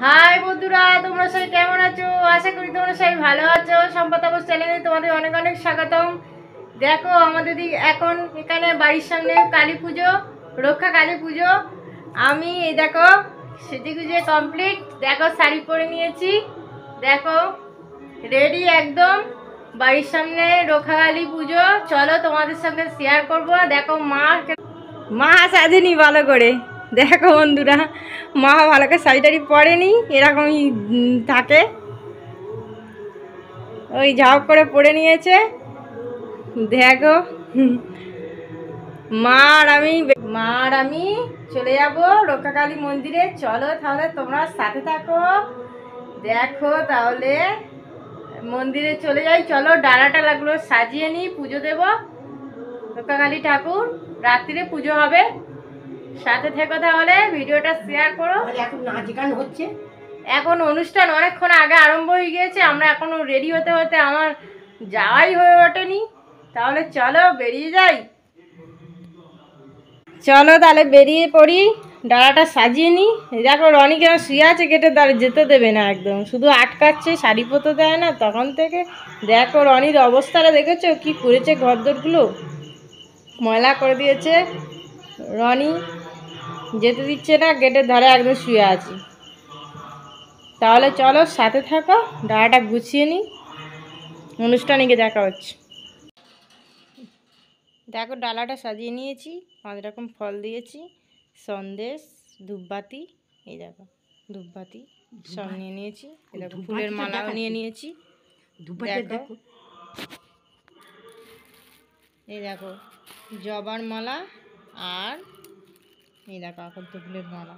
High বন্ধুরা, তোমরা সবাই কেমন আছো? আশা করি তোমরা সবাই ভালো আছো। সম্পদ আবাস চ্যানেলে তোমাদের অনেক অনেক স্বাগতম। দেখো আমাদের এখন এখানে বাড়ির সামনে কালী পুজো, রক্ষা কালী পুজো। আমি এই দেখো সেজে গুজে কমপ্লিট। দেখো শাড়ি পরে নিয়েছি, দেখো রেডি একদম। বাড়ির সামনে রক্ষা কালী পুজো, চলো তোমাদের সঙ্গে শেয়ার করবো। দেখো মা সাজেনি ভালো করে, দেখো বন্ধুরা মা ভালো করে শাড়ি টাড়ি পরেনি, এরকমই থাকে, ওই ঝাপ করে পরে নিয়েছে। দেখো মা আর আমি চলে যাব রক্ষাকালী মন্দিরে। চলো তাহলে তোমরা সাথে থাকো, দেখো তাহলে মন্দিরে চলে যাই। চলো ডালাটা লাগলো সাজিয়ে নিই, পুজো দেব রক্ষাকালী ঠাকুর। রাত্রিরে পুজো হবে, সাথে থেকো তাহলে, ভিডিওটা শেয়ার করো। এখন নাচ গান হচ্ছে, এখন অনুষ্ঠান অনেকক্ষণ আগে আরম্ভ হয়ে গিয়েছে। আমরা এখনো রেডি হতে হতে আমার যাওয়াই হয়ে ওঠেনি। তাহলে চলো বেরিয়ে যাই, চলো তাহলে বেরিয়ে পড়ি, ডালাটা সাজিয়ে নিই। দেখো রনি কেন শুয়ে আছে, গেটে দ্বারা যেতে দেবে না, একদম শুধু আটকাচ্ছে, শাড়ি পরতে দেয় না তখন থেকে। দেখো রনির অবস্থাটা দেখেছো কি করেছে, ঘরদোরগুলো ময়লা করে দিয়েছে। রনি যেতে দিচ্ছে না, গেটের ধারে একদম শুয়ে আছি। তাহলে চলো সাথে থাকো, ডালাটা গুছিয়ে নিই, অনুষ্ঠানে গিয়ে দেখা হচ্ছে। দেখো ডালাটা সাজিয়ে নিয়েছি, 5 রকম ফল দিয়েছি, সন্দেশ, ধূপবাতি, এই দেখো ধূপবাতি সব নিয়ে নিয়েছি। এই দেখো ফুলের মালাও নিয়ে নিয়েছি। দেখো এই দেখো জবার মালা, আর এই দেখো আকন্দ ফুলের মালা।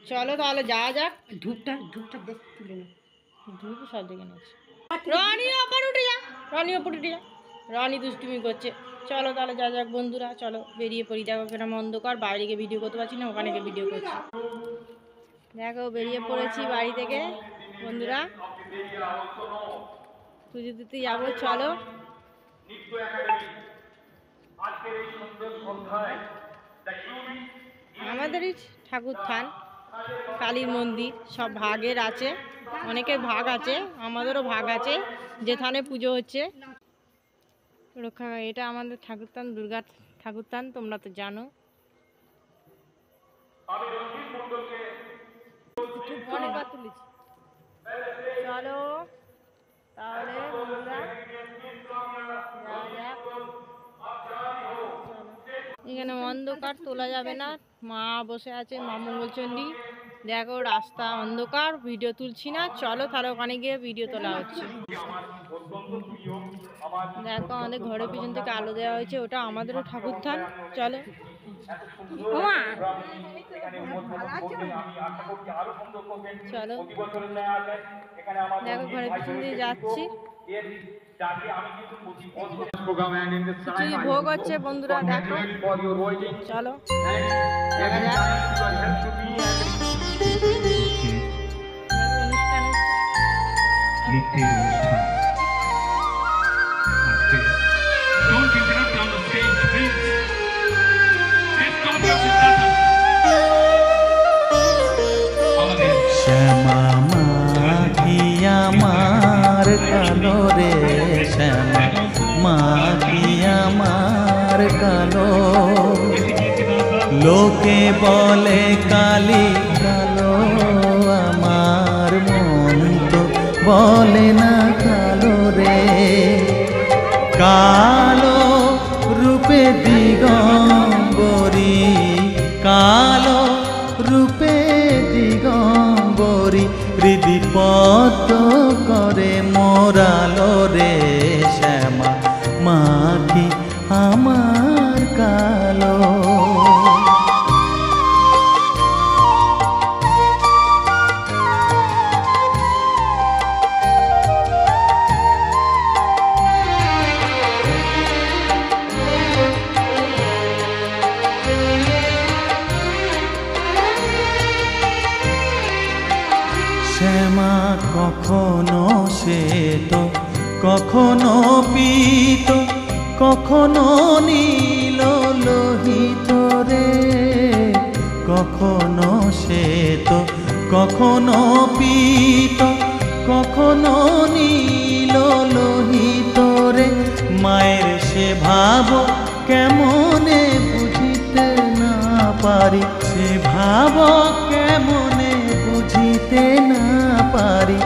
চলো তাহলে যাওয়া যাক। ধূপটা দেখ তুলে নে। ধূপ সব দিকে নিয়েছি। রনি ওপর উঠে যা, রনি ওপর উঠে যা, রনি দুষ্টুমি করছে। চলো তাহলে যা যাক বন্ধুরা, চলো বেরিয়ে পড়ি। দেখো কেন অন্ধকার, বাইরে গিয়ে ভিডিও করতে পারছি না, ওখানে গিয়ে ভিডিও করছি। দেখো বেরিয়ে পড়েছি বাড়ি থেকে বন্ধুরা, পুজো দিতে যাবো। চলো আমাদেরই ঠাকুর থান, কালীর মন্দির, সব ভাগের আছে, অনেকের ভাগ আছে, আমাদেরও ভাগ আছে। যেখানে পুজো হচ্ছে রক্ষা, এটা আমাদের ঠাকুরস্থান, দুর্গা ঠাকুরস্থান, তোমরা তো জানো। অনেকবার তুলেছি। চলো তাহলে বন্ধুরা এখানে অন্ধকার, তোলা যাবে না, মা বসে আছে, মা মঙ্গলচণ্ডী। দেখো রাস্তা অন্ধকার, ভিডিও তুলছি না। চলো তাহলে ওখানে গিয়ে ভিডিও তোলা হচ্ছে। দেখো আমাদের ঘরের পিছন থেকে আলো দেওয়া হয়েছে, ওটা আমাদেরও ঠাকুর থান। চলো চলো দেখো ঘরের পিছন দিয়ে যাচ্ছি, ভোগ হচ্ছে বন্ধুরা। দেখো চলো দেখা যাক, শ্যামা মাঘি আমার কালো রে, শ্যামা মাঘি আমার কালো। লোকে বলে কালী কালো, আমার মন তো বলে না কালো রে। কালো রূপে দিগম্বরী, কালো রূপে দিগম্বরী, হৃদি পদ্ম করে মোরালো রে, শ্যামা মাঘি আমার কালো। শ্যামা কখনো শ্বেত, কখনো পীত, কখনো নীল লোহিত রে, কখনো শ্বেত কখনো পীত কখনো নীল লোহিত রে। মায়ের সে ভাব কেমনে বুঝিতে না পারি, সে ভাব কেমনে বুঝিতে না পারি।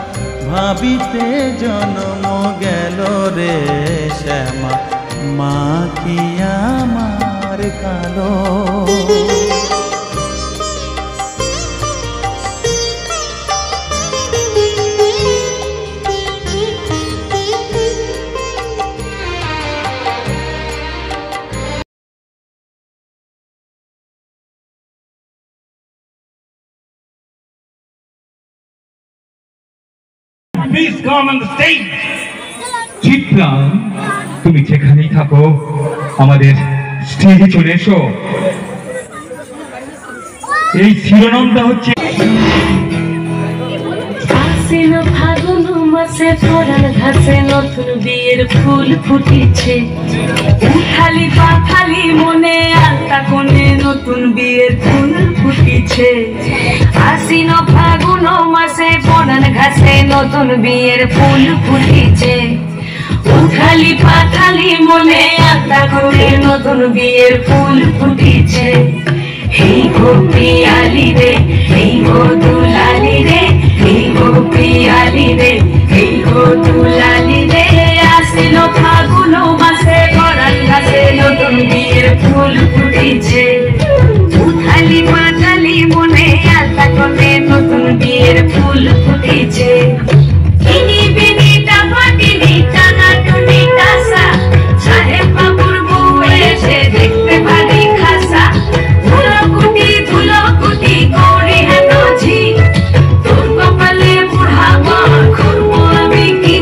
ভাবিতে জন্ম গেল রে শ্যামা, মা কি আমার কালো। Please come on the stage. Chitra, তুমি যেখানেই থাকো আমাদের স্টেজে চলে এসো। এই শিরোনামটা হচ্ছে আশ্বিন ফাগুন মাসে পরাণ ঘাসে নতুন বিয়ের ফুল ফুটিছে। উঠালি পাখালি মনে আলতা কোণে নতুন বিয়ের ফুল ফুটিছে। আশ্বিন ফাগুন মাসে পরাণ ঘাসে নতুন বিয়ের ফুল ফুটিছে। উঠালি পাখালি মনে আলতা কোণে নতুন বিয়ের ফুল ফুটিছে। এই গো পিয়ালি রে, এই গো দুলালি রে, এই গো পিয়ালি রে, এই গো দুলালি রে। আশ্বিন ফাগুন মাসে পরাণ ঘাসে নতুন বিয়ের ফুল ফুটিছে। উঠালি পাখালি মনে আলতা কোণে নতুন বিয়ের ফুল ফুটিছে। ইনি বিনি টাপাটিনি টানাটুনি টাসা, সাহেব বাবুর বউ এসে দেখতে ভারী খাসা। ধুলোকুটি গৌরী হেন ঝি, তোর কপালে বুড়া বর করবো আমি কি।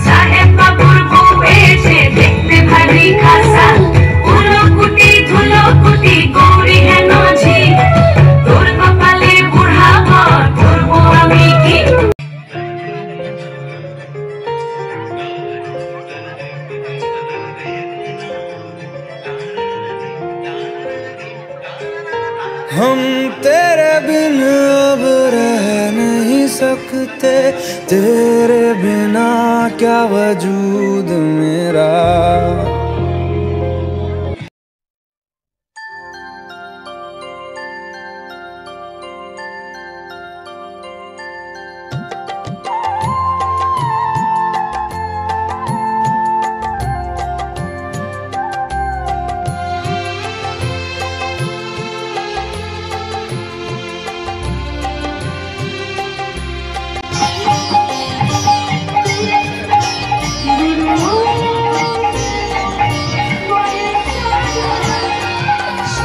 সাহেব বাবুর বউ এসে দেখতে ভারী খাসা। ধুলোকুটি গৌরী হেন ঝি, তোর কপালে বুড়া বর করবো আমি কি। हम तेरे बिन अब रह नहीं सकते, तेरे बिना क्या वजूद मेरा।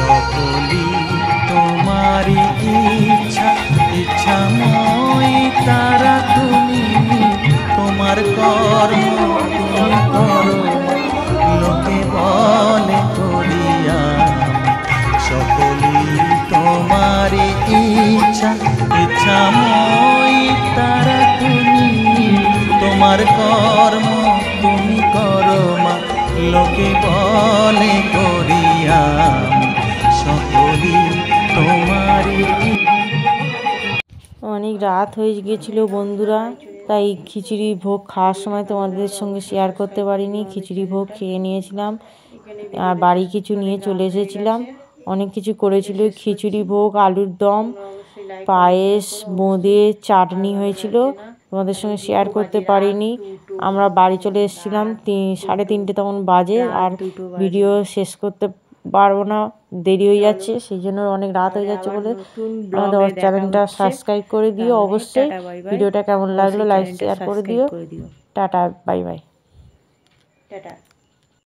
সকলি তোমারি ইচ্ছা, ইচ্ছাময়ী তারা তুমি। তোমার কর্ম তুমি করো, লোকে বলে করিয়া। সকলি তোমারি ইচ্ছা, ইচ্ছাময়ী তারা তুমি। তোমার কর্ম তুমি করো মা, লোকে বলে করিয়া। সকলি তোমারি। অনেক রাত হয়ে গিয়েছিল বন্ধুরা, তাই খিচুড়ি ভোগ খাওয়ার সময় তোমাদের সঙ্গে শেয়ার করতে পারিনি। খিচুড়ি ভোগ খেয়ে নিয়েছিলাম আর বাড়ি কিছু নিয়ে চলে এসেছিলাম। অনেক কিছু করেছিল, খিচুড়ি ভোগ, আলুর দম, পায়েস, বোঁদে, চাটনি হয়েছিল। তোমাদের সঙ্গে শেয়ার করতে পারিনি। আমরা বাড়ি চলে এসেছিলাম 3:30 তখন বাজে, আর ভিডিও শেষ করতে পারবো না, দেরি হয়ে যাচ্ছে। সেই জন্য অনেক রাত হয়ে যাচ্ছে বলে আমাদের চ্যানেলটা সাবস্ক্রাইব করে দিও অবশ্যই। ভিডিওটা কেমন লাগলো লাইক শেয়ার করে দিও। Tata, bye bye, tata.